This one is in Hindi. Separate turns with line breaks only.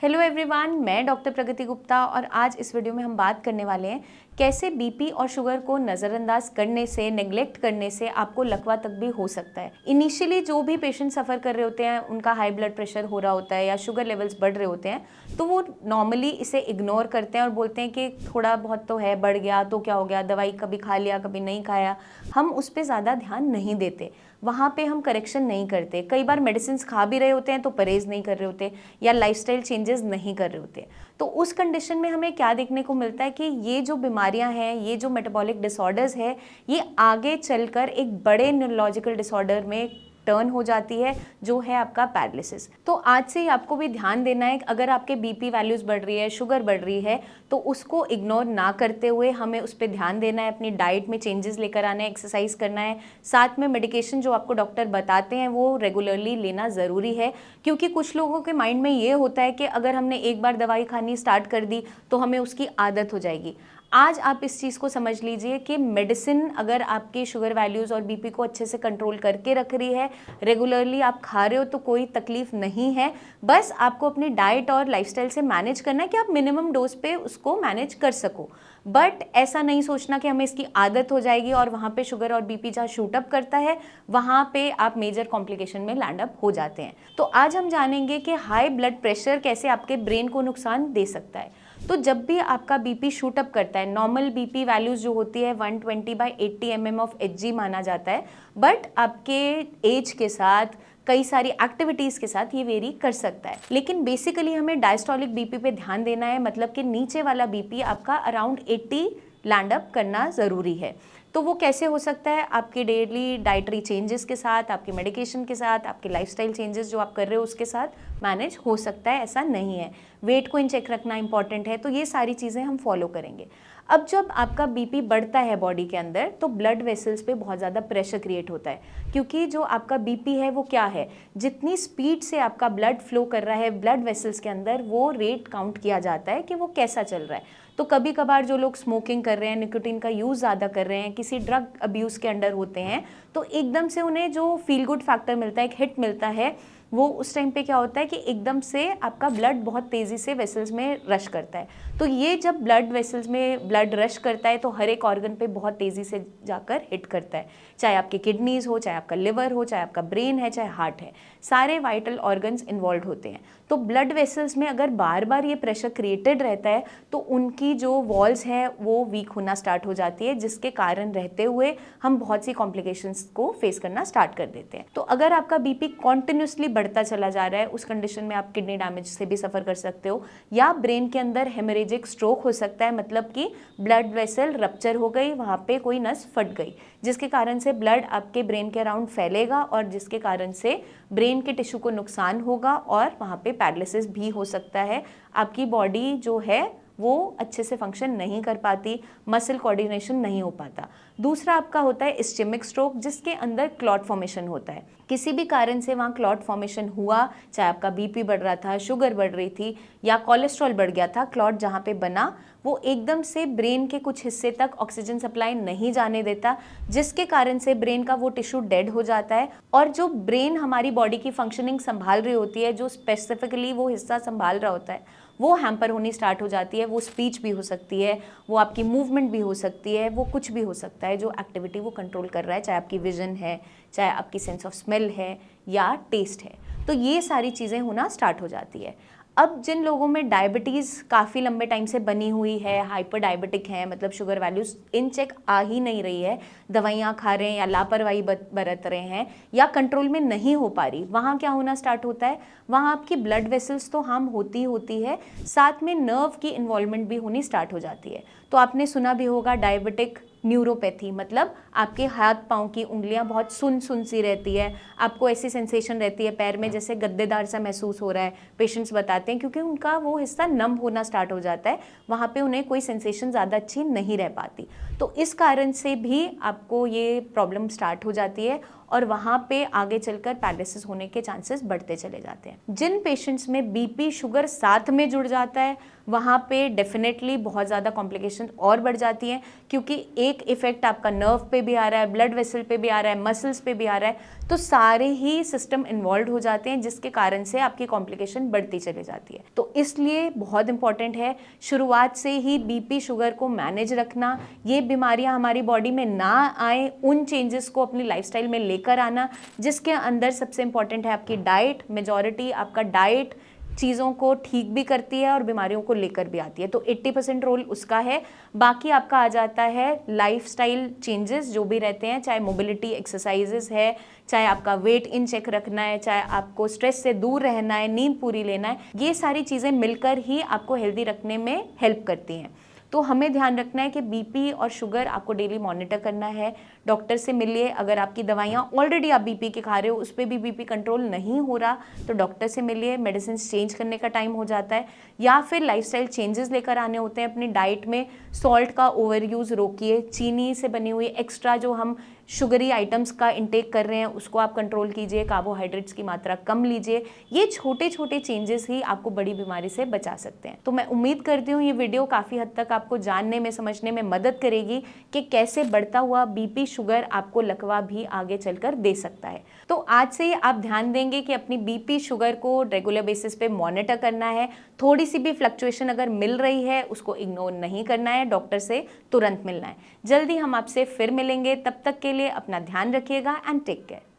हेलो एवरीवन, मैं डॉक्टर प्रगति गुप्ता और आज इस वीडियो में हम बात करने वाले हैं कैसे बीपी और शुगर को नज़रअंदाज करने से, नेग्लेक्ट करने से आपको लकवा तक भी हो सकता है। इनिशियली जो भी पेशेंट सफ़र कर रहे होते हैं, उनका हाई ब्लड प्रेशर हो रहा होता है या शुगर लेवल्स बढ़ रहे होते हैं, तो वो नॉर्मली इसे इग्नोर करते हैं और बोलते हैं कि थोड़ा बहुत तो है, बढ़ गया तो क्या हो गया, दवाई कभी खा लिया कभी नहीं खाया। हम उस पर ज़्यादा ध्यान नहीं देते, वहाँ पे हम करेक्शन नहीं करते। कई बार मेडिसिन खा भी रहे होते हैं तो परहेज़ नहीं कर रहे होते या लाइफस्टाइल चेंजेस नहीं कर रहे होते। तो उस कंडीशन में हमें क्या देखने को मिलता है कि ये जो बीमारियां हैं, ये जो मेटाबॉलिक डिसऑर्डर्स है, ये आगे चलकर एक बड़े न्यूरोलॉजिकल डिसऑर्डर में टर्न हो जाती है, जो है आपका पैरालिसिस। तो आज से ही आपको भी ध्यान देना है कि अगर आपके बीपी वैल्यूज बढ़ रही है, शुगर बढ़ रही है, तो उसको इग्नोर ना करते हुए हमें उस पर ध्यान देना है, अपनी डाइट में चेंजेस लेकर आना है, एक्सरसाइज करना है, साथ में मेडिकेशन जो आपको डॉक्टर बताते हैं वो रेगुलरली लेना ज़रूरी है। क्योंकि कुछ लोगों के माइंड में ये होता है कि अगर हमने एक बार दवाई खानी स्टार्ट कर दी तो हमें उसकी आदत हो जाएगी। आज आप इस चीज़ को समझ लीजिए कि मेडिसिन अगर आपके शुगर वैल्यूज़ और बीपी को अच्छे से कंट्रोल करके रख रही है, रेगुलरली आप खा रहे हो, तो कोई तकलीफ नहीं है। बस आपको अपनी डाइट और लाइफस्टाइल से मैनेज करना है कि आप मिनिमम डोज पे उसको मैनेज कर सको। बट ऐसा नहीं सोचना कि हमें इसकी आदत हो जाएगी और वहाँ पे शुगर और बीपी जहाँ शूट अप करता है वहाँ पे आप मेजर कॉम्प्लिकेशन में लैंड अप हो जाते हैं। तो आज हम जानेंगे कि हाई ब्लड प्रेशर कैसे आपके ब्रेन को नुकसान दे सकता है। तो जब भी आपका बीपी शूट अप करता है, नॉर्मल बीपी वैल्यूज जो होती है 120/80 mm ऑफ Hg माना जाता है, बट आपके एज के साथ, कई सारी एक्टिविटीज़ के साथ ये वेरी कर सकता है। लेकिन बेसिकली हमें डायस्टोलिक बीपी पे ध्यान देना है, मतलब कि नीचे वाला बीपी आपका अराउंड 80 लैंड अप करना ज़रूरी है। तो वो कैसे हो सकता है? आपकी डेली डाइटरी चेंजेस के साथ, आपके मेडिकेशन के साथ, आपके लाइफस्टाइल चेंजेस जो आप कर रहे हो उसके साथ मैनेज हो सकता है, ऐसा नहीं है। वेट को इन चेक रखना इंपॉर्टेंट है, तो ये सारी चीज़ें हम फॉलो करेंगे। अब जब आपका बीपी बढ़ता है बॉडी के अंदर, तो ब्लड वेसल्स पे बहुत ज़्यादा प्रेशर क्रिएट होता है, क्योंकि जो आपका बीपी है वो क्या है, जितनी स्पीड से आपका ब्लड फ्लो कर रहा है ब्लड वेसल्स के अंदर, वो रेट काउंट किया जाता है कि वो कैसा चल रहा है। तो कभी कभार जो लोग स्मोकिंग कर रहे हैं, निकोटीन का यूज़ ज़्यादा कर रहे हैं, किसी ड्रग अब्यूज़ के अंडर होते हैं, तो एकदम से उन्हें जो फील गुड फैक्टर मिलता है, एक हिट मिलता है, वो उस टाइम पे क्या होता है कि एकदम से आपका ब्लड बहुत तेज़ी से वेसल्स में रश करता है। तो ये जब ब्लड वेसल्स में ब्लड रश करता है तो हर एक ऑर्गन पे बहुत तेज़ी से जाकर हिट करता है, चाहे आपकी किडनीज़ हो, चाहे आपका लिवर हो, चाहे आपका ब्रेन है, चाहे हार्ट है, सारे वाइटल ऑर्गन्स इन्वॉल्व होते हैं। तो ब्लड वेसल्स में अगर बार बार ये प्रेशर क्रिएटेड रहता है तो उनकी जो वॉल्स है वो वीक होना स्टार्ट हो जाती है, जिसके कारण रहते हुए हम बहुत सी कॉम्प्लिकेशंस को फेस करना स्टार्ट कर देते हैं। तो अगर आपका बीपी कॉन्टिन्यूसली बढ़ता चला जा रहा है, उस कंडीशन में आप किडनी डैमेज से भी सफ़र कर सकते हो, या ब्रेन के अंदर हेमरेजिक स्ट्रोक हो सकता है, मतलब कि ब्लड वेसल रप्चर हो गई, वहाँ पे कोई नस फट गई, जिसके कारण से ब्लड आपके ब्रेन के अराउंड फैलेगा और जिसके कारण से ब्रेन के टिश्यू को नुकसान होगा और वहाँ पे पैरालिसिस भी हो सकता है। आपकी बॉडी जो है वो अच्छे से फंक्शन नहीं कर पाती, मसल कोऑर्डिनेशन नहीं हो पाता। दूसरा आपका होता है इस्चेमिक स्ट्रोक, जिसके अंदर क्लॉट फॉर्मेशन होता है। किसी भी कारण से वहाँ क्लॉट फॉर्मेशन हुआ, चाहे आपका बीपी बढ़ रहा था, शुगर बढ़ रही थी या कोलेस्ट्रॉल बढ़ गया था, क्लॉट जहाँ पे बना वो एकदम से ब्रेन के कुछ हिस्से तक ऑक्सीजन सप्लाई नहीं जाने देता, जिसके कारण से ब्रेन का वो टिश्यू डेड हो जाता है। और जो ब्रेन हमारी बॉडी की फंक्शनिंग संभाल रही होती है, जो स्पेसिफिकली वो हिस्सा संभाल रहा होता है, वो हैम्पर होनी स्टार्ट हो जाती है। वो स्पीच भी हो सकती है, वो आपकी मूवमेंट भी हो सकती है, वो कुछ भी हो सकता है जो एक्टिविटी वो कंट्रोल कर रहा है, चाहे आपकी विजन है, चाहे आपकी सेंस ऑफ स्मेल है या टेस्ट है। तो ये सारी चीज़ें होना स्टार्ट हो जाती है। अब जिन लोगों में डायबिटीज़ काफ़ी लंबे टाइम से बनी हुई है, हाइपर डायबिटिक है, मतलब शुगर वैल्यूज इन चेक आ ही नहीं रही है, दवाइयाँ खा रहे हैं या लापरवाही बरत रहे हैं या कंट्रोल में नहीं हो पा रही, वहाँ क्या होना स्टार्ट होता है, वहाँ आपकी ब्लड वेसल्स तो हार्म होती है, साथ में नर्व की इन्वॉल्वमेंट भी होनी स्टार्ट हो जाती है। तो आपने सुना भी होगा डायबिटिक न्यूरोपैथी, मतलब आपके हाथ पाँव की उंगलियां बहुत सुन सी रहती है, आपको ऐसी सेंसेशन रहती है पैर में जैसे गद्देदार सा महसूस हो रहा है। पेशेंट्स बताते हैं क्योंकि उनका वो हिस्सा नम होना स्टार्ट हो जाता है, वहाँ पे उन्हें कोई सेंसेशन ज़्यादा अच्छी नहीं रह पाती। तो इस कारण से भी आपको ये प्रॉब्लम स्टार्ट हो जाती है और वहाँ पे आगे चलकर पैरालिसिस होने के चांसेस बढ़ते चले जाते हैं। जिन पेशेंट्स में बीपी शुगर साथ में जुड़ जाता है वहाँ पे डेफिनेटली बहुत ज़्यादा कॉम्प्लिकेशन और बढ़ जाती हैं, क्योंकि एक इफेक्ट आपका नर्व पे भी आ रहा है, ब्लड वेसल पे भी आ रहा है, मसल्स पे भी आ रहा है, तो सारे ही सिस्टम इन्वॉल्व हो जाते हैं, जिसके कारण से आपकी कॉम्प्लिकेशन बढ़ती चली जाती है। तो इसलिए बहुत इंपॉर्टेंट है शुरुआत से ही बीपी शुगर को मैनेज रखना, ये बीमारियां हमारी बॉडी में ना आए, उन चेंजेस को अपनी लाइफस्टाइल में लेकर आना, जिसके अंदर सबसे इंपॉर्टेंट है आपकी डाइट। मेजॉरिटी आपका डाइट चीज़ों को ठीक भी करती है और बीमारियों को लेकर भी आती है, तो 80% रोल उसका है। बाकी आपका आ जाता है लाइफस्टाइल चेंजेस जो भी रहते हैं, चाहे मोबिलिटी एक्सरसाइजेस है, चाहे आपका वेट इन चेक रखना है, चाहे आपको स्ट्रेस से दूर रहना है, नींद पूरी लेना है, ये सारी चीज़ें मिलकर ही आपको हेल्दी रखने में हेल्प करती हैं। तो हमें ध्यान रखना है कि बीपी और शुगर आपको डेली मॉनिटर करना है। डॉक्टर से मिलिए। अगर आपकी दवाइयाँ ऑलरेडी आप बीपी की खा रहे हो, उस पर भी बीपी कंट्रोल नहीं हो रहा, तो डॉक्टर से मिलिए। मेडिसिन चेंज करने का टाइम हो जाता है, या फिर लाइफस्टाइल चेंजेस लेकर आने होते हैं। अपनी डाइट में सॉल्ट का ओवर यूज़ रोकिए, चीनी से बनी हुई एक्स्ट्रा जो हम शुगरी आइटम्स का इंटेक कर रहे हैं उसको आप कंट्रोल कीजिए, कार्बोहाइड्रेट्स की मात्रा कम लीजिए। ये छोटे छोटे चेंजेस ही आपको बड़ी बीमारी से बचा सकते हैं। तो मैं उम्मीद करती हूँ ये वीडियो काफ़ी हद तक आपको जानने में, समझने में मदद करेगी कि कैसे बढ़ता हुआ बीपी शुगर आपको लकवा भी आगे चलकर दे सकता है। तो आज से ही आप ध्यान देंगे कि अपनी बीपी शुगर को रेगुलर बेसिस पे मॉनिटर करना है। थोड़ी सी भी फ्लक्चुएशन अगर मिल रही है उसको इग्नोर नहीं करना है, डॉक्टर से तुरंत मिलना है। जल्दी हम आपसे फिर मिलेंगे, तब तक के लिए अपना ध्यान रखिएगा एंड टेक केयर।